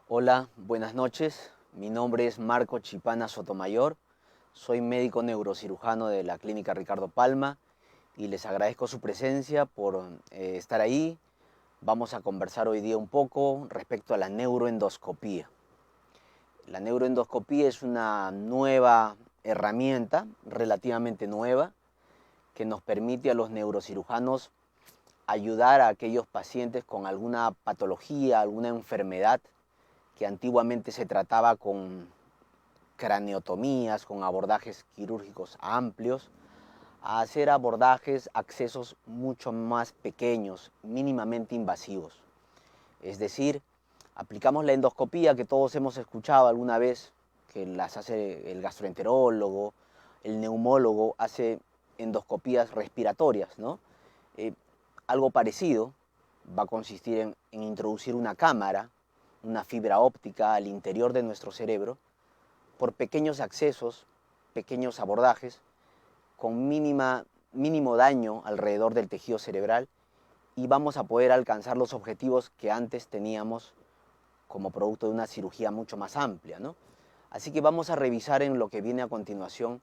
Hola, buenas noches. Mi nombre es Marco Chipana Sotomayor. Soy médico neurocirujano de la Clínica Ricardo Palma y les agradezco su presencia por estar ahí. Vamos a conversar hoy día un poco respecto a la neuroendoscopía. La neuroendoscopía es una nueva herramienta, relativamente nueva, que nos permite a los neurocirujanos ayudar a aquellos pacientes con alguna patología, alguna enfermedad que antiguamente se trataba con craneotomías, con abordajes quirúrgicos amplios, a hacer abordajes, accesos mucho más pequeños, mínimamente invasivos. Es decir, aplicamos la endoscopía que todos hemos escuchado alguna vez, que las hace el gastroenterólogo, el neumólogo hace endoscopías respiratorias, ¿no? Eh, Algo parecido va a consistir en introducir una cámara, una fibra óptica al interior de nuestro cerebro, por pequeños accesos, pequeños abordajes, con mínimo daño alrededor del tejido cerebral, y vamos a poder alcanzar los objetivos que antes teníamos como producto de una cirugía mucho más amplia, ¿no? Así que vamos a revisar en lo que viene a continuación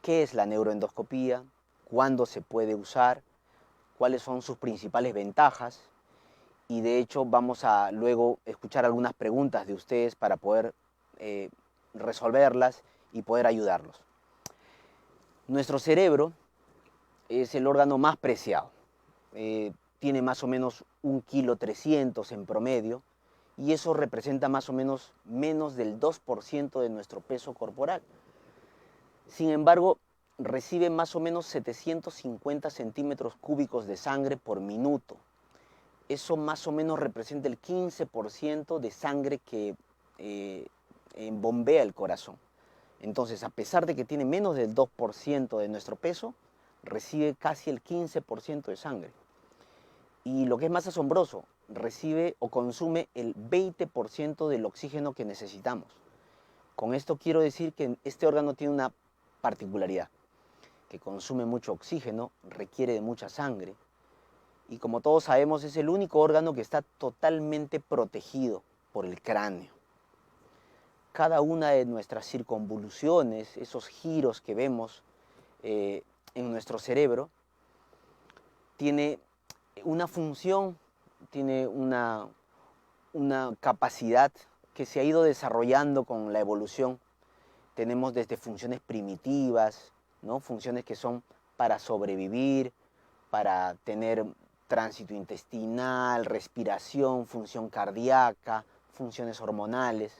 qué es la neuroendoscopía, cuándo se puede usar, cuáles son sus principales ventajas, y de hecho vamos a luego escuchar algunas preguntas de ustedes para poder eh, resolverlas y poder ayudarlos. Nuestro cerebro es el órgano más preciado. Tiene más o menos 1,3 kg en promedio, y eso representa más o menos del 2% de nuestro peso corporal. Sin embargo, recibe más o menos 750 centímetros cúbicos de sangre por minuto. Eso más o menos representa el 15% de sangre que eh, bombea el corazón. Entonces, a pesar de que tiene menos del 2% de nuestro peso, recibe casi el 15% de sangre. Y lo que es más asombroso, recibe o consume el 20% del oxígeno que necesitamos. Con esto quiero decir que este órgano tiene una particularidad, que consume mucho oxígeno, requiere de mucha sangre, y como todos sabemos es el único órgano que está totalmente protegido por el cráneo. Cada una de nuestras circunvoluciones, esos giros que vemos en nuestro cerebro, tiene una función, tiene una capacidad que se ha ido desarrollando con la evolución. Tenemos desde funciones primitivas, ¿no? Funciones que son para sobrevivir, para tener tránsito intestinal, respiración, función cardíaca, funciones hormonales,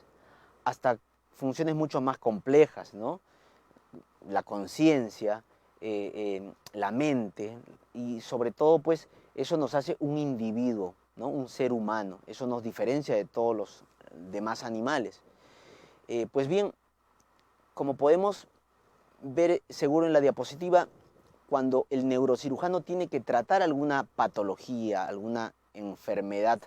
hasta funciones mucho más complejas, ¿no? La conciencia, la mente, y sobre todo pues eso nos hace un individuo, ¿no? Un ser humano, eso nos diferencia de todos los demás animales. Pues bien, como podemos ver seguro en la diapositiva, cuando el neurocirujano tiene que tratar alguna patología, alguna enfermedad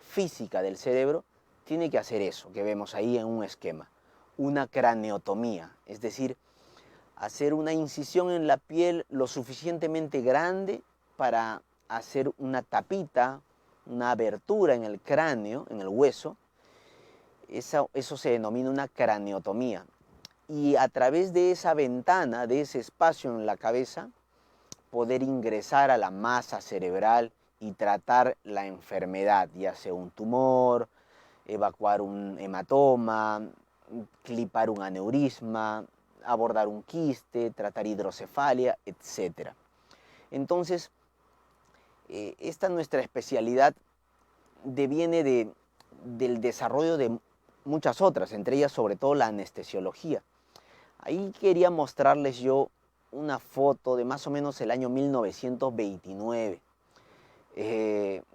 física del cerebro, tiene que hacer eso que vemos ahí en un esquema, una craneotomía, es decir, hacer una incisión en la piel lo suficientemente grande para hacer una tapita, una abertura en el cráneo, en el hueso. Eso se denomina una craneotomía. Y a través de esa ventana, de ese espacio en la cabeza, poder ingresar a la masa cerebral y tratar la enfermedad, ya sea un tumor, evacuar un hematoma, clipar un aneurisma, abordar un quiste, tratar hidrocefalia, etc. Entonces, esta nuestra especialidad deviene del desarrollo de muchas otras, entre ellas sobre todo la anestesiología. Ahí quería mostrarles yo una foto de más o menos el año 1929.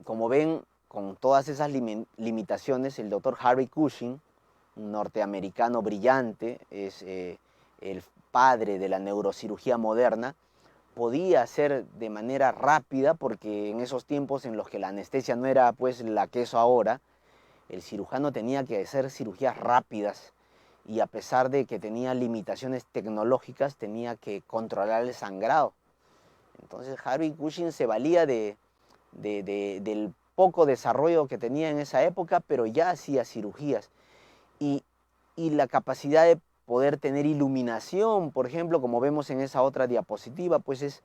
Como ven, con todas esas limitaciones, el doctor Harry Cushing, un norteamericano brillante, es el padre de la neurocirugía moderna, podía hacer de manera rápida, porque en esos tiempos en los que la anestesia no era pues la que es ahora, el cirujano tenía que hacer cirugías rápidas, y a pesar de que tenía limitaciones tecnológicas, tenía que controlar el sangrado. Entonces Harvey Cushing se valía del poco desarrollo que tenía en esa época, pero ya hacía cirugías. Y, y la capacidad de poder tener iluminación, por ejemplo, como vemos en esa otra diapositiva, pues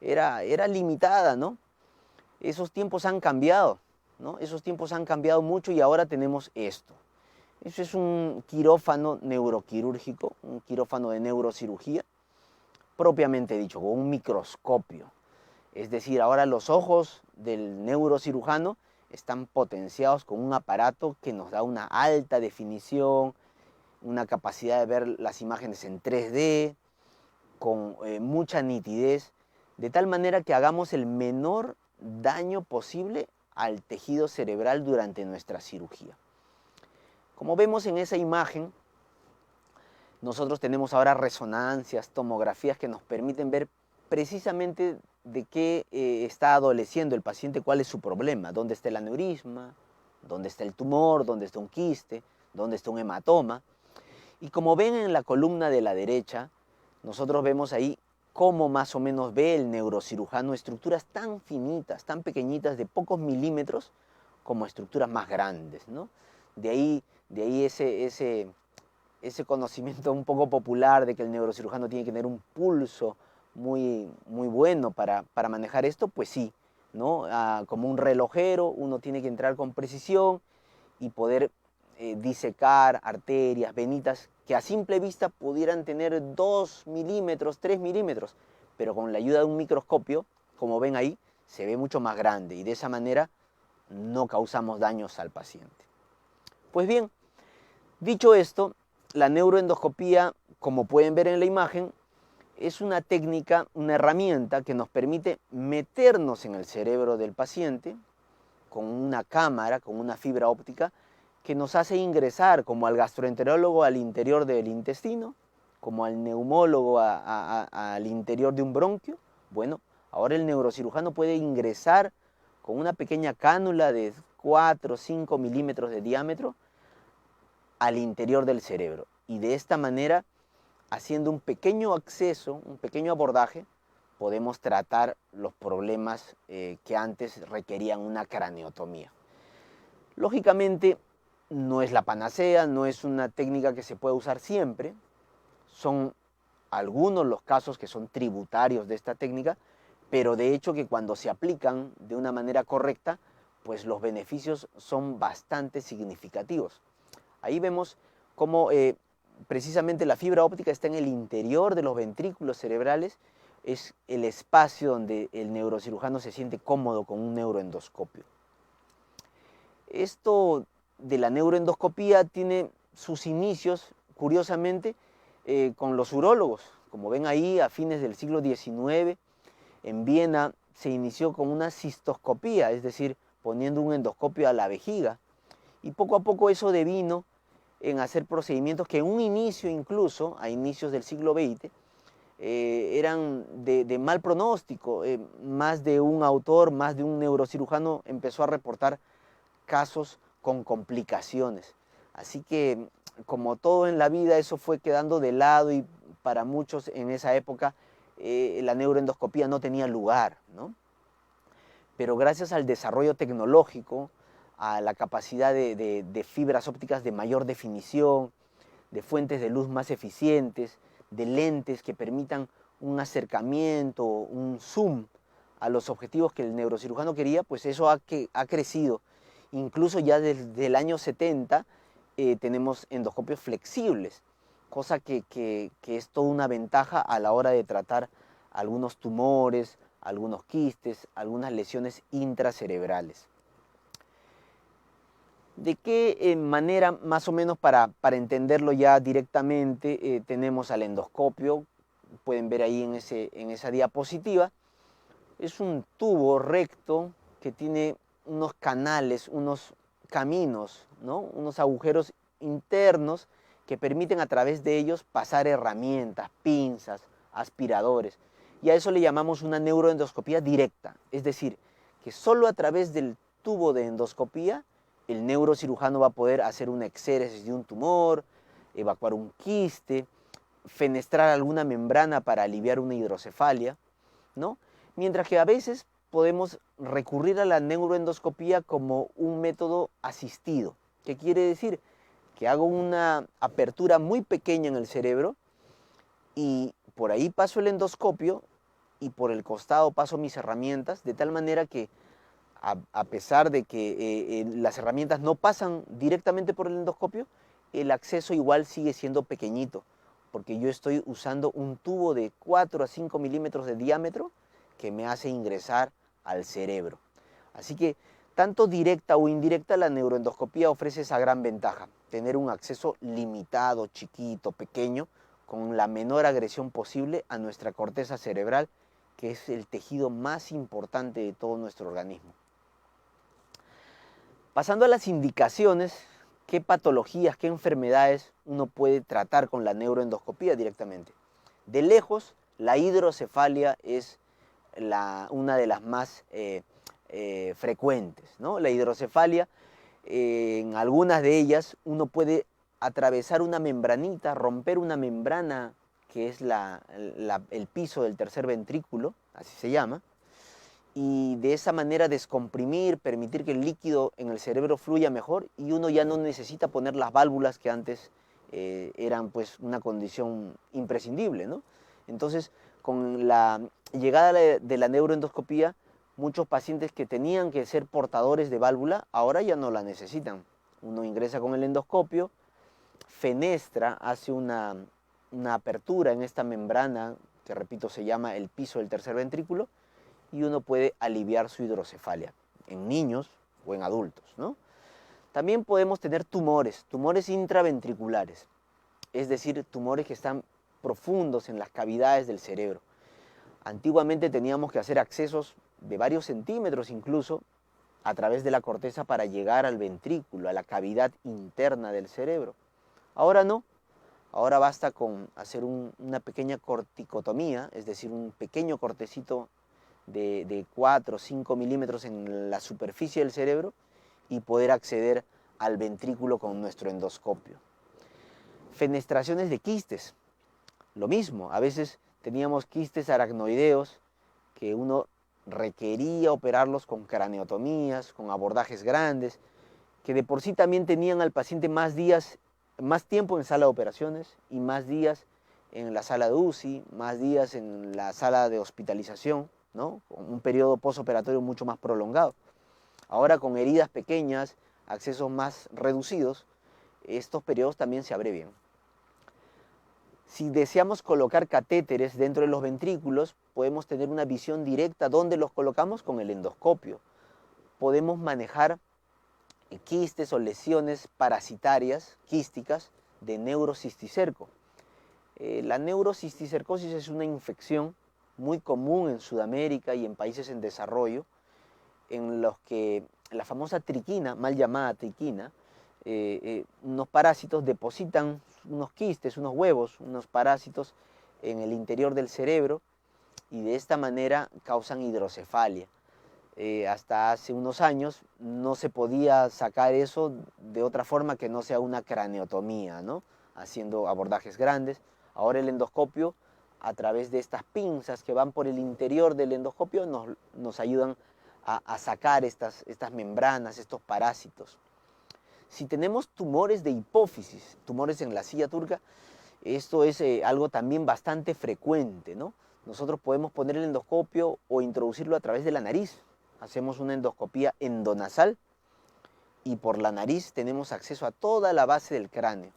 era limitada, ¿no? Esos tiempos han cambiado, ¿no? Esos tiempos han cambiado mucho y ahora tenemos esto. Eso es un quirófano neuroquirúrgico, un quirófano de neurocirugía, propiamente dicho, con un microscopio. Es decir, ahora los ojos del neurocirujano están potenciados con un aparato que nos da una alta definición, una capacidad de ver las imágenes en 3D, con mucha nitidez, de tal manera que hagamos el menor daño posible al tejido cerebral durante nuestra cirugía. Como vemos en esa imagen, nosotros tenemos ahora resonancias, tomografías que nos permiten ver precisamente de qué está adoleciendo el paciente, cuál es su problema, dónde está el aneurisma, dónde está el tumor, dónde está un quiste, dónde está un hematoma. Y como ven en la columna de la derecha, nosotros vemos ahí cómo más o menos ve el neurocirujano estructuras tan finitas, tan pequeñitas, de pocos milímetros, como estructuras más grandes, ¿no? De ahí ese conocimiento un poco popular de que el neurocirujano tiene que tener un pulso muy bueno para manejar esto, pues sí, ¿no? Como un relojero, uno tiene que entrar con precisión y poder disecar arterias, venitas, que a simple vista pudieran tener 2 milímetros, 3 milímetros, pero con la ayuda de un microscopio, como ven ahí, se ve mucho más grande y de esa manera no causamos daños al paciente. Pues bien, dicho esto, la neuroendoscopía, como pueden ver en la imagen, es una técnica, una herramienta que nos permite meternos en el cerebro del paciente con una cámara, con una fibra óptica, que nos hace ingresar como al gastroenterólogo al interior del intestino, como al neumólogo al interior de un bronquio. Bueno, ahora el neurocirujano puede ingresar con una pequeña cánula de 4 o 5 milímetros de diámetro al interior del cerebro. Y de esta manera, haciendo un pequeño acceso, un pequeño abordaje, podemos tratar los problemas que antes requerían una craneotomía. Lógicamente, no es la panacea, no es una técnica que se puede usar siempre. Son algunos los casos que son tributarios de esta técnica, pero de hecho que cuando se aplican de una manera correcta, pues los beneficios son bastante significativos. Ahí vemos cómo precisamente la fibra óptica está en el interior de los ventrículos cerebrales, es el espacio donde el neurocirujano se siente cómodo con un neuroendoscopio. Esto de la neuroendoscopía tiene sus inicios, curiosamente, con los urólogos. Como ven ahí, a fines del siglo XIX, en Viena se inició con una cistoscopía, es decir, poniendo un endoscopio a la vejiga. Y poco a poco eso devino en hacer procedimientos que en un inicio, incluso a inicios del siglo XX, eran de mal pronóstico. Más de un autor, más de un neurocirujano empezó a reportar casos con complicaciones. Así que, como todo en la vida, eso fue quedando de lado y para muchos en esa época la neuroendoscopía no tenía lugar, ¿no? Pero gracias al desarrollo tecnológico, a la capacidad de fibras ópticas de mayor definición, de fuentes de luz más eficientes, de lentes que permitan un acercamiento, un zoom a los objetivos que el neurocirujano quería, pues eso ha crecido. Incluso ya desde el año 70 tenemos endoscopios flexibles, cosa que es toda una ventaja a la hora de tratar algunos tumores, algunos quistes, algunas lesiones intracerebrales. ¿De qué manera, más o menos para entenderlo ya directamente, tenemos al endoscopio? Pueden ver ahí en esa diapositiva. Es un tubo recto que tiene unos canales, unos caminos, ¿no? Unos agujeros internos que permiten a través de ellos pasar herramientas, pinzas, aspiradores. Y a eso le llamamos una neuroendoscopía directa, es decir, que solo a través del tubo de endoscopía el neurocirujano va a poder hacer una exéresis de un tumor, evacuar un quiste, fenestrar alguna membrana para aliviar una hidrocefalia, ¿no? Mientras que a veces podemos recurrir a la neuroendoscopía como un método asistido. ¿Qué quiere decir? Que hago una apertura muy pequeña en el cerebro y por ahí paso el endoscopio y por el costado paso mis herramientas, de tal manera que a pesar de que las herramientas no pasan directamente por el endoscopio, el acceso igual sigue siendo pequeñito, porque yo estoy usando un tubo de 4 a 5 milímetros de diámetro que me hace ingresar al cerebro. Así que, tanto directa o indirecta, la neuroendoscopía ofrece esa gran ventaja, tener un acceso limitado, chiquito, pequeño, con la menor agresión posible a nuestra corteza cerebral, que es el tejido más importante de todo nuestro organismo. Pasando a las indicaciones, ¿qué patologías, qué enfermedades uno puede tratar con la neuroendoscopía directamente? De lejos, la hidrocefalia es una de las más frecuentes, ¿no? La hidrocefalia, en algunas de ellas, uno puede atravesar una membranita, romper una membrana que es el piso del tercer ventrículo, así se llama, y de esa manera descomprimir, permitir que el líquido en el cerebro fluya mejor y uno ya no necesita poner las válvulas que antes eran pues una condición imprescindible, ¿no? Entonces, con la llegada de la neuroendoscopía, muchos pacientes que tenían que ser portadores de válvula, ahora ya no la necesitan. Uno ingresa con el endoscopio, fenestra, hace una apertura en esta membrana, que repito se llama el piso del tercer ventrículo, y uno puede aliviar su hidrocefalia en niños o en adultos, ¿no? También podemos tener tumores intraventriculares, es decir, tumores que están profundos en las cavidades del cerebro. Antiguamente teníamos que hacer accesos de varios centímetros incluso a través de la corteza para llegar al ventrículo, a la cavidad interna del cerebro. Ahora no, ahora basta con hacer una pequeña corticotomía, es decir, un pequeño cortecito de 4 o 5 milímetros en la superficie del cerebro y poder acceder al ventrículo con nuestro endoscopio. Fenestraciones de quistes, lo mismo, a veces teníamos quistes aracnoideos que uno requería operarlos con craneotomías, con abordajes grandes, que de por sí también tenían al paciente más tiempo en sala de operaciones y más días en la sala de UCI, más días en la sala de hospitalización, ¿no? Con un periodo postoperatorio mucho más prolongado. Ahora con heridas pequeñas, accesos más reducidos, estos periodos también se abrevian. Si deseamos colocar catéteres dentro de los ventrículos, podemos tener una visión directa donde los colocamos con el endoscopio. Podemos manejar quistes o lesiones parasitarias, quísticas, de neurocisticerco. La neurocisticercosis es una infección muy común en Sudamérica y en países en desarrollo, en los que la famosa triquina, mal llamada triquina, unos parásitos depositan unos quistes, unos huevos, unos parásitos en el interior del cerebro y de esta manera causan hidrocefalia. Hasta hace unos años no se podía sacar eso de otra forma que no sea una craneotomía, ¿no? Haciendo abordajes grandes. Ahora el endoscopio, a través de estas pinzas que van por el interior del endoscopio, nos ayudan a sacar estas membranas, estos parásitos. Si tenemos tumores de hipófisis, tumores en la silla turca, esto es algo también bastante frecuente, ¿no? Nosotros podemos poner el endoscopio o introducirlo a través de la nariz. Hacemos una endoscopía endonasal y por la nariz tenemos acceso a toda la base del cráneo.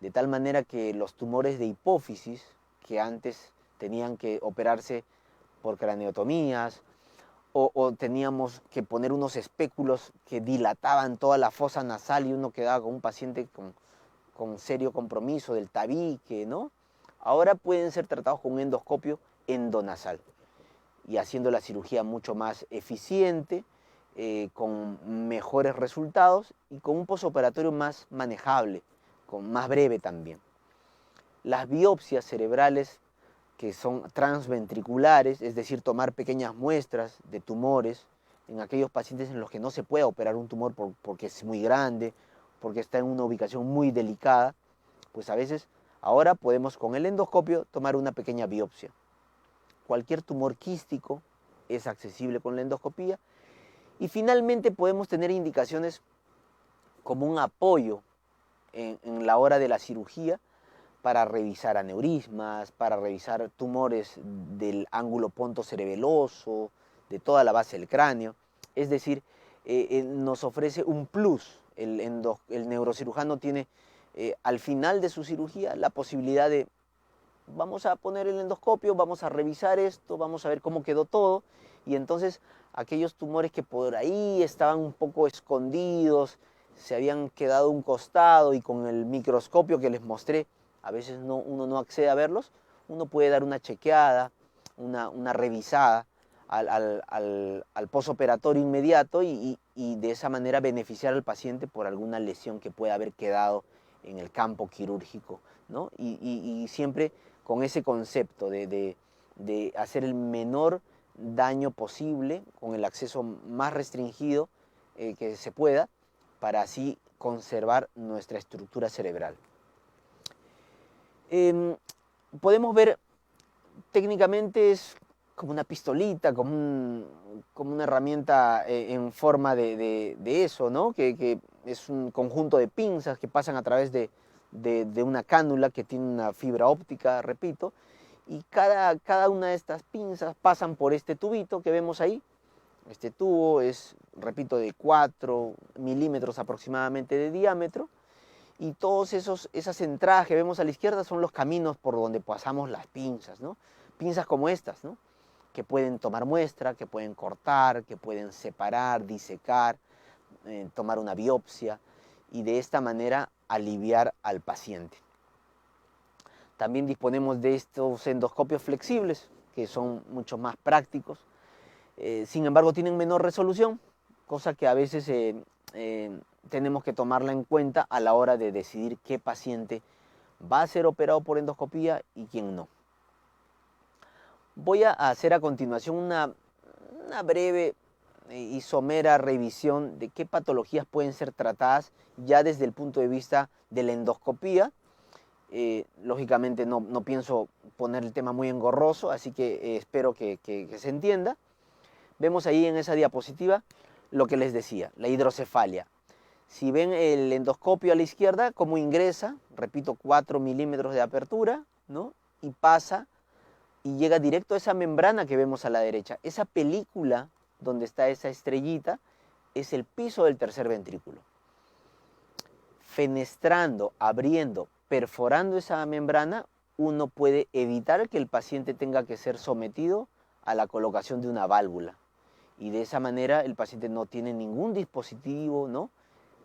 De tal manera que los tumores de hipófisis, que antes tenían que operarse por craneotomías, o teníamos que poner unos espéculos que dilataban toda la fosa nasal y uno quedaba con un paciente con serio compromiso del tabique, ¿no? Ahora pueden ser tratados con un endoscopio endonasal y haciendo la cirugía mucho más eficiente, con mejores resultados y con un posoperatorio más manejable, más breve también. Las biopsias cerebrales, que son transventriculares, es decir, tomar pequeñas muestras de tumores en aquellos pacientes en los que no se puede operar un tumor porque es muy grande, porque está en una ubicación muy delicada, pues a veces ahora podemos con el endoscopio tomar una pequeña biopsia. Cualquier tumor quístico, es accesible con la endoscopía. Y finalmente podemos tener indicaciones como un apoyo en la hora de la cirugía para revisar aneurismas, para revisar tumores del ángulo pontocerebeloso, de toda la base del cráneo. Es decir, nos ofrece un plus. El neurocirujano tiene al final de su cirugía la posibilidad de, vamos a poner el endoscopio, vamos a revisar esto, vamos a ver cómo quedó todo, y entonces aquellos tumores que por ahí estaban un poco escondidos, se habían quedado a un costado y con el microscopio que les mostré, a veces uno no accede a verlos, uno puede dar una chequeada, una revisada al posoperatorio inmediato y de esa manera beneficiar al paciente por alguna lesión que pueda haber quedado en el campo quirúrgico, ¿no? Y siempre con ese concepto de hacer el menor daño posible, con el acceso más restringido que se pueda, para así conservar nuestra estructura cerebral. Podemos ver, técnicamente es como una pistolita, como una herramienta en forma de eso, ¿no? Que es un conjunto de pinzas que pasan a través de una cánula que tiene una fibra óptica, repito, y cada una de estas pinzas pasan por este tubito que vemos ahí. Este tubo es, repito, de 4 milímetros aproximadamente de diámetro, y todas esas entradas que vemos a la izquierda son los caminos por donde pasamos las pinzas, ¿no? Pinzas como estas, ¿no? Que pueden tomar muestra, que pueden cortar, que pueden separar, disecar, tomar una biopsia, y de esta manera aliviar al paciente. También disponemos de estos endoscopios flexibles, que son mucho más prácticos. Sin embargo, tienen menor resolución, cosa que a veces tenemos que tomarla en cuenta a la hora de decidir qué paciente va a ser operado por endoscopía y quién no. Voy a hacer a continuación una breve y somera revisión de qué patologías pueden ser tratadas ya desde el punto de vista de la endoscopía. Lógicamente no pienso poner el tema muy engorroso, así que espero que se entienda. Vemos ahí en esa diapositiva lo que les decía, la hidrocefalia. Si ven el endoscopio a la izquierda, cómo ingresa, repito, 4 milímetros de apertura, ¿no? Y pasa y llega directo a esa membrana que vemos a la derecha. Esa película donde está esa estrellita es el piso del tercer ventrículo. Fenestrando, abriendo, perforando esa membrana, uno puede evitar que el paciente tenga que ser sometido a la colocación de una válvula. Y de esa manera el paciente no tiene ningún dispositivo, ¿no?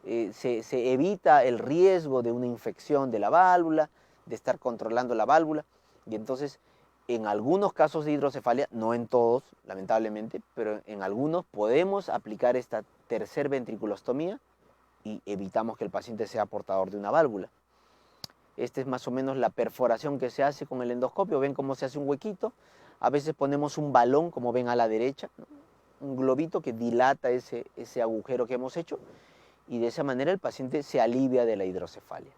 Se evita el riesgo de una infección de la válvula, de estar controlando la válvula, y entonces en algunos casos de hidrocefalia, no en todos, lamentablemente, pero en algunos podemos aplicar esta tercer ventriculostomía y evitamos que el paciente sea portador de una válvula. Esta es más o menos la perforación que se hace con el endoscopio. Ven cómo se hace un huequito. A veces ponemos un balón, como ven a la derecha, ¿no? Un globito que dilata ese agujero que hemos hecho, y de esa manera el paciente se alivia de la hidrocefalia.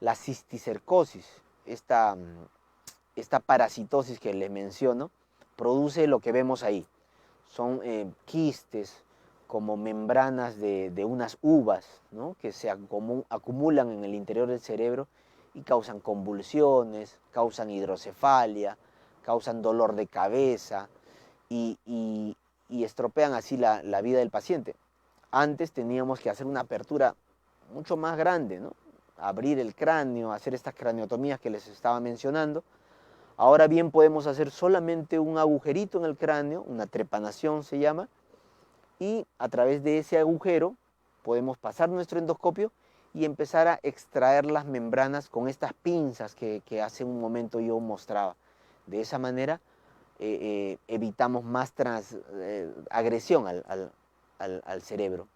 La cisticercosis, esta parasitosis que les menciono, produce lo que vemos ahí. Son quistes como membranas de unas uvas, ¿no? Que se acumulan en el interior del cerebro y causan convulsiones, causan hidrocefalia, causan dolor de cabeza y estropean así la vida del paciente. Antes teníamos que hacer una apertura mucho más grande, ¿no? Abrir el cráneo, hacer estas craniotomías que les estaba mencionando. Ahora bien podemos hacer solamente un agujerito en el cráneo, una trepanación se llama, y a través de ese agujero podemos pasar nuestro endoscopio y empezar a extraer las membranas con estas pinzas que hace un momento yo mostraba. De esa manera evitamos más agresión al cerebro.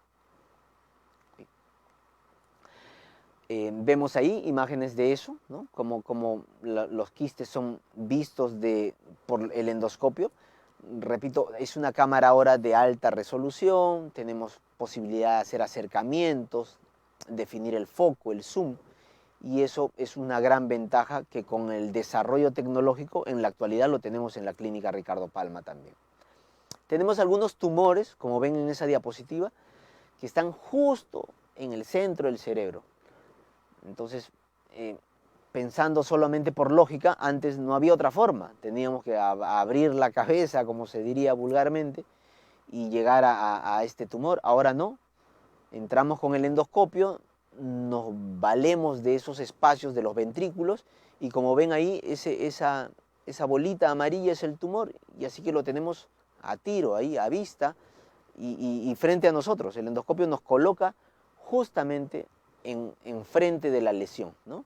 Vemos ahí imágenes de eso, ¿no? Como los quistes son vistos por el endoscopio. Repito, es una cámara ahora de alta resolución, tenemos posibilidad de hacer acercamientos, definir el foco, el zoom, y eso es una gran ventaja que con el desarrollo tecnológico en la actualidad lo tenemos en la clínica Ricardo Palma también. Tenemos algunos tumores, como ven en esa diapositiva, que están justo en el centro del cerebro. Entonces, pensando solamente por lógica, antes no había otra forma. Teníamos que abrir la cabeza, como se diría vulgarmente, y llegar a este tumor. Ahora no. Entramos con el endoscopio, nos valemos de esos espacios de los ventrículos y como ven ahí, esa bolita amarilla es el tumor y así que lo tenemos a tiro, ahí a vista y frente a nosotros. El endoscopio nos coloca justamente en frente de la lesión, ¿no?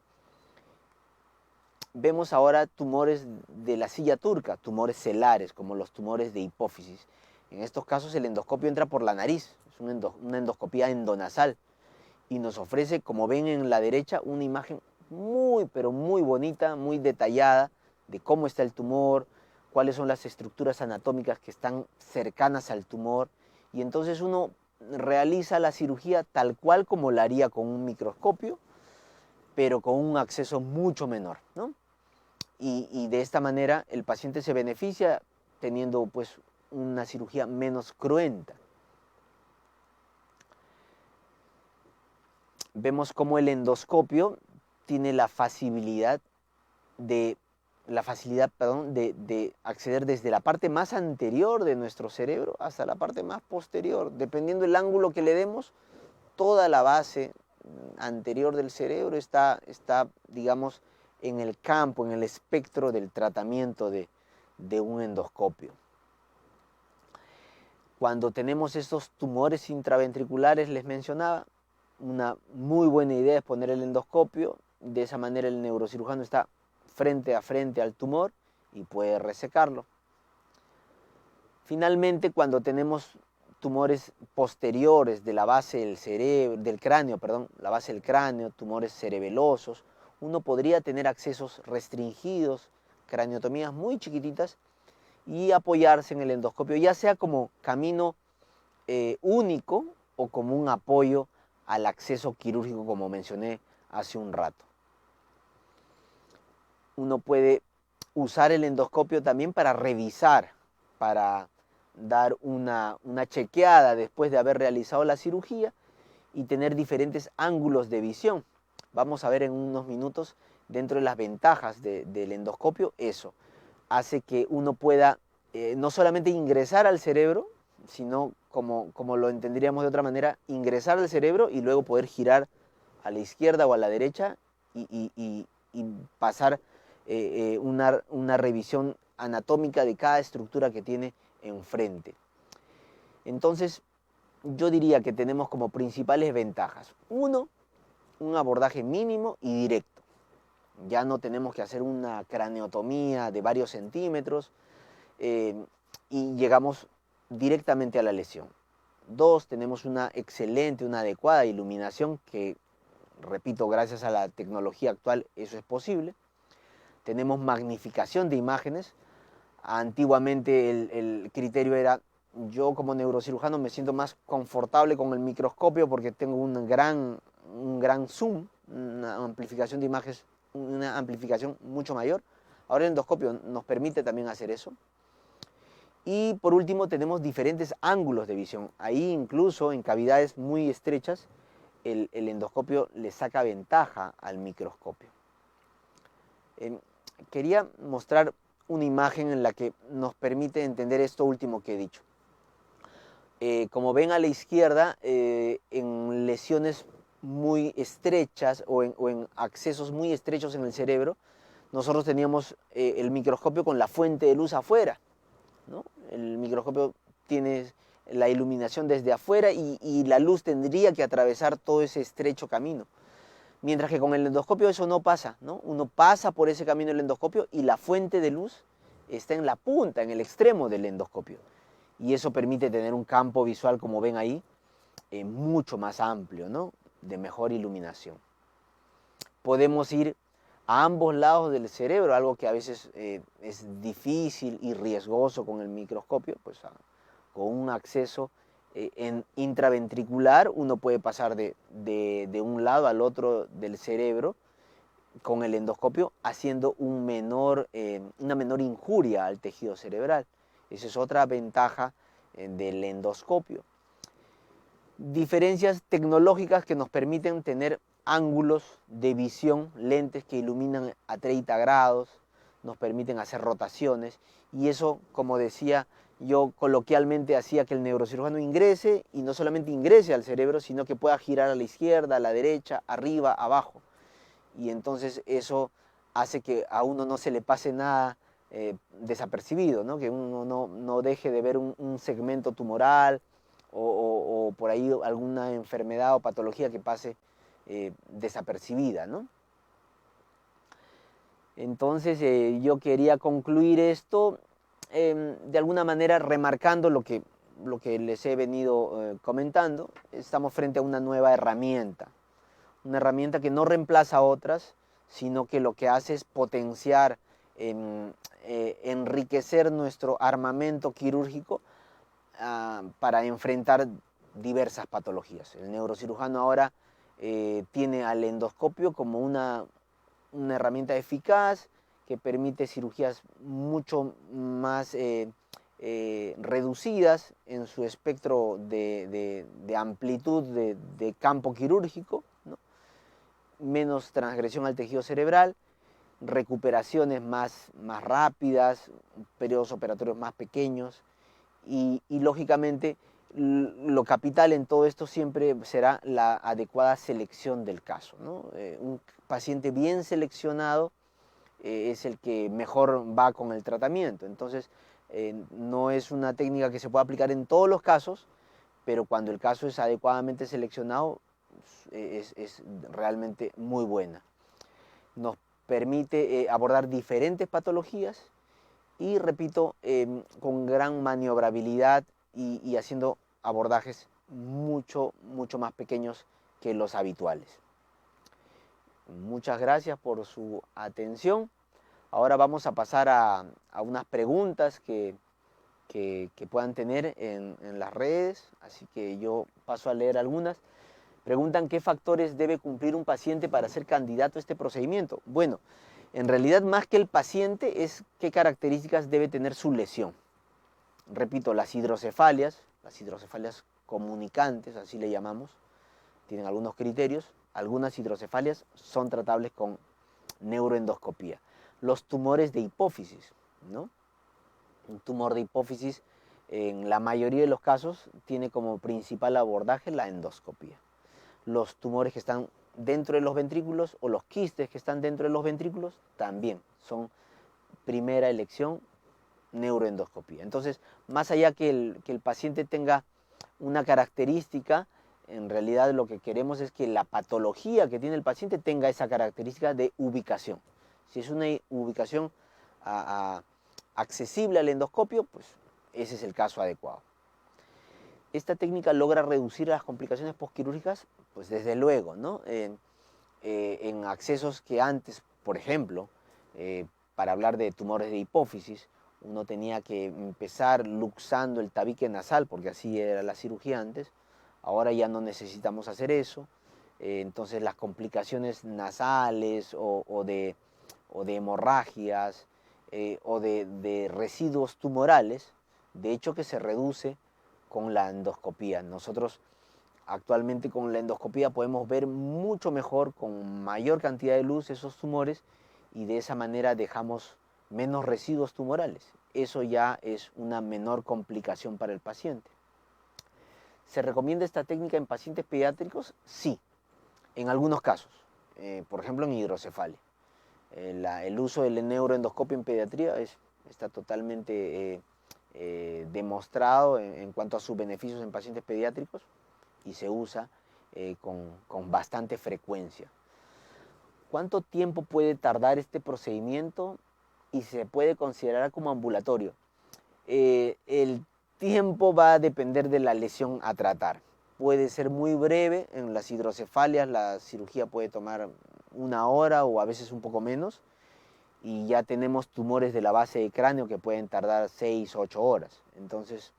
Vemos ahora tumores de la silla turca, tumores celares, como los tumores de hipófisis. En estos casos el endoscopio entra por la nariz, es una endoscopía endonasal y nos ofrece, como ven en la derecha, una imagen muy, pero muy bonita, muy detallada de cómo está el tumor, cuáles son las estructuras anatómicas que están cercanas al tumor y entonces uno realiza la cirugía tal cual como la haría con un microscopio, pero con un acceso mucho menor, ¿no? Y de esta manera el paciente se beneficia teniendo pues una cirugía menos cruenta. Vemos cómo el endoscopio tiene la facilidad de acceder desde la parte más anterior de nuestro cerebro hasta la parte más posterior. Dependiendo del ángulo que le demos, toda la base anterior del cerebro está digamos, en el campo, en el espectro del tratamiento de un endoscopio. Cuando tenemos estos tumores intraventriculares, les mencionaba, una muy buena idea es poner el endoscopio. De esa manera el neurocirujano está frente a frente al tumor y puede resecarlo. Finalmente, cuando tenemos tumores posteriores de la base del cerebro, del cráneo, la base del cráneo, tumores cerebelosos, uno podría tener accesos restringidos, craniotomías muy chiquititas y apoyarse en el endoscopio, ya sea como camino único o como un apoyo al acceso quirúrgico, como mencioné hace un rato. Uno puede usar el endoscopio también para revisar, para dar una chequeada después de haber realizado la cirugía y tener diferentes ángulos de visión. Vamos a ver en unos minutos dentro de las ventajas del endoscopio eso. Hace que uno pueda no solamente ingresar al cerebro, sino como lo entenderíamos de otra manera, ingresar al cerebro y luego poder girar a la izquierda o a la derecha y pasar una revisión anatómica de cada estructura que tiene enfrente. Entonces, yo diría que tenemos como principales ventajas. Uno, un abordaje mínimo y directo. Ya no tenemos que hacer una craneotomía de varios centímetros y llegamos directamente a la lesión. Dos, tenemos una excelente, una adecuada iluminación que, repito, gracias a la tecnología actual eso es posible. Tenemos magnificación de imágenes. Antiguamente el criterio era, yo como neurocirujano me siento más confortable con el microscopio porque tengo un gran zoom, una amplificación de imágenes, una amplificación mucho mayor. Ahora el endoscopio nos permite también hacer eso. Y por último tenemos diferentes ángulos de visión. Ahí incluso en cavidades muy estrechas el endoscopio le saca ventaja al microscopio. Quería mostrar una imagen en la que nos permite entender esto último que he dicho. Como ven a la izquierda, en lesiones muy estrechas o en accesos muy estrechos en el cerebro, nosotros teníamos el microscopio con la fuente de luz afuera, ¿no? El microscopio tiene la iluminación desde afuera y la luz tendría que atravesar todo ese estrecho camino. Mientras que con el endoscopio eso no pasa, ¿no? Uno pasa por ese camino del endoscopio y la fuente de luz está en la punta, en el extremo del endoscopio. Y eso permite tener un campo visual, como ven ahí, mucho más amplio, ¿no? De mejor iluminación. Podemos ir a ambos lados del cerebro, algo que a veces es difícil y riesgoso con el microscopio, pues con un acceso intraventricular uno puede pasar de un lado al otro del cerebro con el endoscopio haciendo una menor injuria al tejido cerebral. Esa es otra ventaja del endoscopio. Diferencias tecnológicas que nos permiten tener ángulos de visión, lentes que iluminan a 30 grados, nos permiten hacer rotaciones, y eso, como decía, yo coloquialmente hacía que el neurocirujano ingrese, y no solamente ingrese al cerebro, sino que pueda girar a la izquierda, a la derecha, arriba, abajo. Y entonces eso hace que a uno no se le pase nada desapercibido, ¿no? Que uno no deje de ver un segmento tumoral o por ahí alguna enfermedad o patología que pase desapercibida, ¿no? Entonces yo quería concluir esto de alguna manera remarcando lo que les he venido comentando. Estamos frente a una nueva herramienta que no reemplaza a otras, sino que lo que hace es potenciar, enriquecer nuestro armamento quirúrgico para enfrentar diversas patologías. El neurocirujano ahora tiene al endoscopio como una herramienta eficaz que permite cirugías mucho más reducidas en su espectro de amplitud de campo quirúrgico, ¿no? Menos transgresión al tejido cerebral, recuperaciones más rápidas, periodos operatorios más pequeños y lógicamente lo capital en todo esto siempre será la adecuada selección del caso, ¿no? Un paciente bien seleccionado es el que mejor va con el tratamiento. Entonces, no es una técnica que se pueda aplicar en todos los casos, pero cuando el caso es adecuadamente seleccionado, es realmente muy buena. Nos permite abordar diferentes patologías y, repito, con gran maniobrabilidad y haciendo abordajes mucho más pequeños que los habituales. Muchas gracias por su atención. Ahora vamos a pasar a unas preguntas que puedan tener en las redes, así que yo paso a leer algunas. Preguntan qué factores debe cumplir un paciente para ser candidato a este procedimiento. Bueno, en realidad más que el paciente es qué características debe tener su lesión. Repito, las hidrocefalias comunicantes, así le llamamos, tienen algunos criterios. Algunas hidrocefalias son tratables con neuroendoscopía. Los tumores de hipófisis, ¿no? Un tumor de hipófisis en la mayoría de los casos tiene como principal abordaje la endoscopía. Los tumores que están dentro de los ventrículos o los quistes que están dentro de los ventrículos también son primera elección neuroendoscopía. Entonces, más allá que el paciente tenga una característica, en realidad lo que queremos es que la patología que tiene el paciente tenga esa característica de ubicación. Si es una ubicación accesible al endoscopio, pues ese es el caso adecuado. ¿Esta técnica logra reducir las complicaciones postquirúrgicas? Pues desde luego, ¿no? En accesos que antes, por ejemplo, para hablar de tumores de hipófisis, uno tenía que empezar luxando el tabique nasal, porque así era la cirugía antes. Ahora ya no necesitamos hacer eso. Entonces las complicaciones nasales o de hemorragias o de residuos tumorales, de hecho que se reduce con la endoscopía. Nosotros actualmente con la endoscopía podemos ver mucho mejor, con mayor cantidad de luz, esos tumores, y de esa manera dejamos menos residuos tumorales. Eso ya es una menor complicación para el paciente. ¿Se recomienda esta técnica en pacientes pediátricos? Sí, en algunos casos. Por ejemplo, en hidrocefalia. El uso del neuroendoscopio en pediatría está totalmente demostrado en cuanto a sus beneficios en pacientes pediátricos y se usa con bastante frecuencia. ¿Cuánto tiempo puede tardar este procedimiento y se puede considerar como ambulatorio? El tiempo va a depender de la lesión a tratar. Puede ser muy breve. En las hidrocefalias la cirugía puede tomar 1 hora o a veces un poco menos, y ya tenemos tumores de la base de cráneo que pueden tardar 6 o 8 horas. Entonces,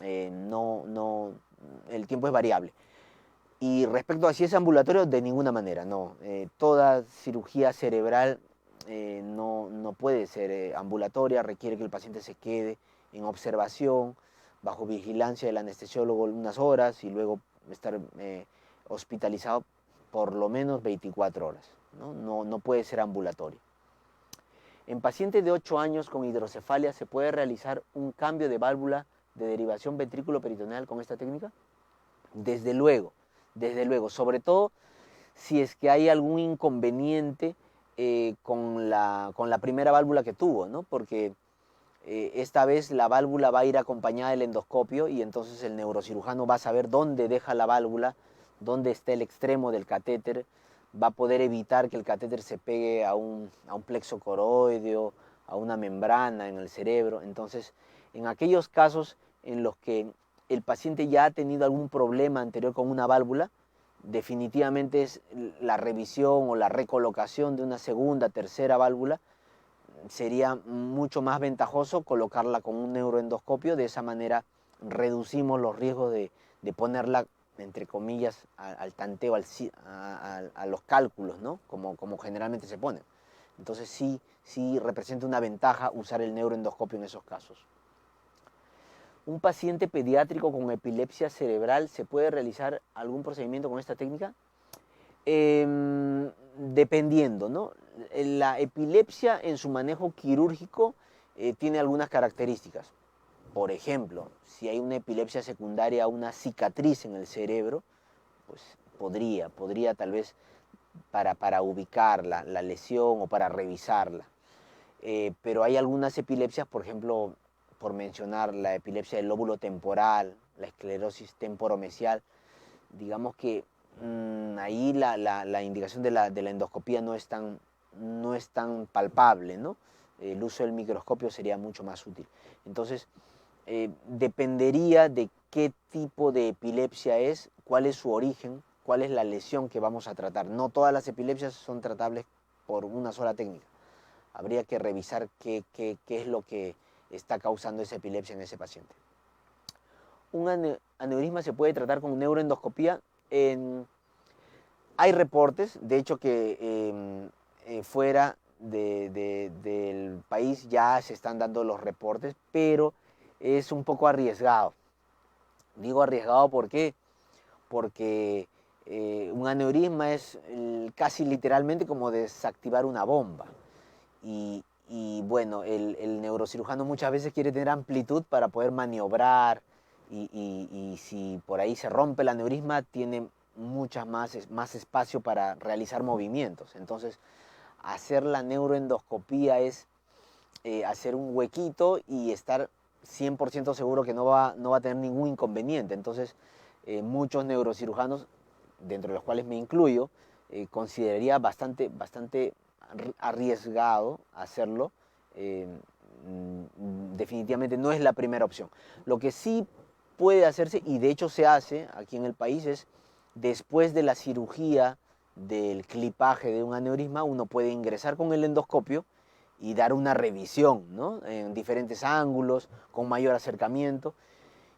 el tiempo es variable. Y respecto a si es ambulatorio, de ninguna manera, no. Toda cirugía cerebral no puede ser ambulatoria, requiere que el paciente se quede en observación bajo vigilancia del anestesiólogo unas horas y luego estar hospitalizado por lo menos 24 horas. No puede ser ambulatorio. En pacientes de 8 años con hidrocefalia, ¿se puede realizar un cambio de válvula de derivación ventrículo-peritoneal con esta técnica? Desde luego, sobre todo si es que hay algún inconveniente con la primera válvula que tuvo, ¿no? Porque esta vez la válvula va a ir acompañada del endoscopio y entonces el neurocirujano va a saber dónde deja la válvula, dónde está el extremo del catéter, va a poder evitar que el catéter se pegue a un plexo coroideo, a una membrana en el cerebro. Entonces, en aquellos casos en los que el paciente ya ha tenido algún problema anterior con una válvula, definitivamente es la revisión o la recolocación de una segunda, tercera válvula. Sería mucho más ventajoso colocarla con un neuroendoscopio. De esa manera reducimos los riesgos de ponerla, entre comillas, al tanteo, a los cálculos, ¿no? Como generalmente se ponen. Entonces sí representa una ventaja usar el neuroendoscopio en esos casos. ¿Un paciente pediátrico con epilepsia cerebral se puede realizar algún procedimiento con esta técnica? Dependiendo, ¿no? La epilepsia en su manejo quirúrgico tiene algunas características. Por ejemplo, si hay una epilepsia secundaria a una cicatriz en el cerebro, pues podría tal vez para ubicar la lesión o para revisarla. Pero hay algunas epilepsias, por ejemplo, por mencionar la epilepsia del lóbulo temporal, la esclerosis temporomesial, digamos que ahí la indicación de la endoscopía no es tan palpable, ¿no? El uso del microscopio sería mucho más útil. Entonces, dependería de qué tipo de epilepsia es, cuál es su origen, cuál es la lesión que vamos a tratar. No todas las epilepsias son tratables por una sola técnica. Habría que revisar qué es lo que está causando esa epilepsia en ese paciente. ¿Un aneurisma se puede tratar con neuroendoscopía? Hay reportes, de hecho que fuera del país ya se están dando los reportes, pero es un poco arriesgado. Digo arriesgado ¿por qué? Porque un aneurisma es casi literalmente como desactivar una bomba. Y bueno, el neurocirujano muchas veces quiere tener amplitud para poder maniobrar y si por ahí se rompe el aneurisma tiene más espacio para realizar movimientos. Entonces, hacer la neuroendoscopía es hacer un huequito y estar 100% seguro que no va a tener ningún inconveniente. Entonces, muchos neurocirujanos, dentro de los cuales me incluyo, consideraría bastante arriesgado hacerlo. Definitivamente no es la primera opción. Lo que sí puede hacerse, y de hecho se hace aquí en el país, es después de la cirugía del clipaje de un aneurisma, uno puede ingresar con el endoscopio y dar una revisión, ¿no? En diferentes ángulos, con mayor acercamiento,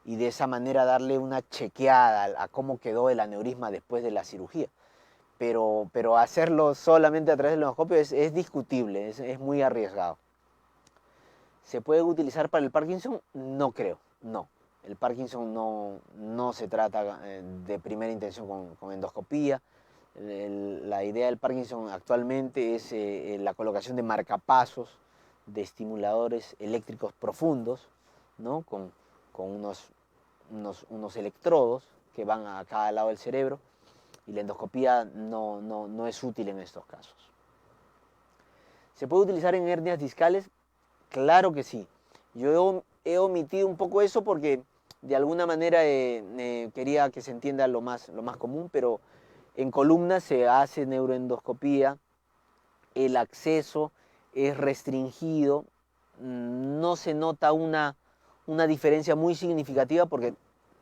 y de esa manera darle una chequeada a cómo quedó el aneurisma después de la cirugía. Pero hacerlo solamente a través del endoscopio es discutible, es muy arriesgado. ¿Se puede utilizar para el Parkinson? No creo, no. El Parkinson no se trata de primera intención con endoscopía. La idea del Parkinson actualmente es la colocación de marcapasos, de estimuladores eléctricos profundos, ¿no? con unos electrodos que van a cada lado del cerebro, y la endoscopía no es útil en estos casos. ¿Se puede utilizar en hernias discales? Claro que sí. Yo he omitido un poco eso porque de alguna manera quería que se entienda lo más común, pero en columna se hace neuroendoscopía, el acceso es restringido, no se nota una diferencia muy significativa porque,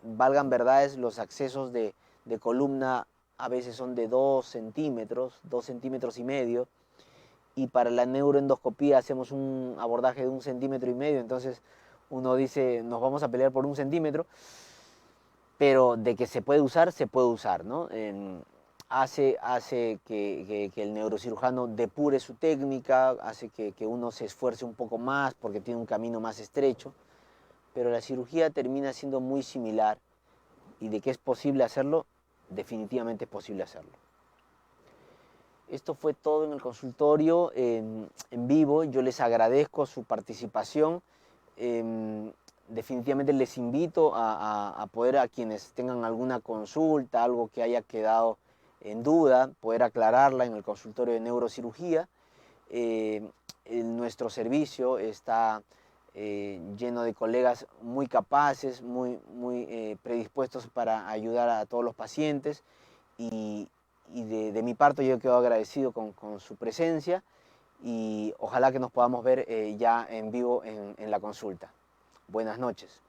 valgan verdades, los accesos de columna a veces son de 2 centímetros, 2 centímetros y medio, y para la neuroendoscopía hacemos un abordaje de 1,5 centímetros, entonces uno dice, nos vamos a pelear por 1 centímetro, pero de que se puede usar, ¿no? Hace que el neurocirujano depure su técnica, hace que uno se esfuerce un poco más porque tiene un camino más estrecho, pero la cirugía termina siendo muy similar, y de que es posible hacerlo, definitivamente es posible hacerlo. Esto fue todo en el consultorio en vivo. Yo les agradezco su participación. Definitivamente les invito a poder, a quienes tengan alguna consulta, algo que haya quedado en duda, poder aclararla en el consultorio de neurocirugía. Nuestro servicio está lleno de colegas muy capaces, muy predispuestos para ayudar a todos los pacientes, y de mi parte yo quedo agradecido con su presencia, y ojalá que nos podamos ver ya en vivo en la consulta. Buenas noches.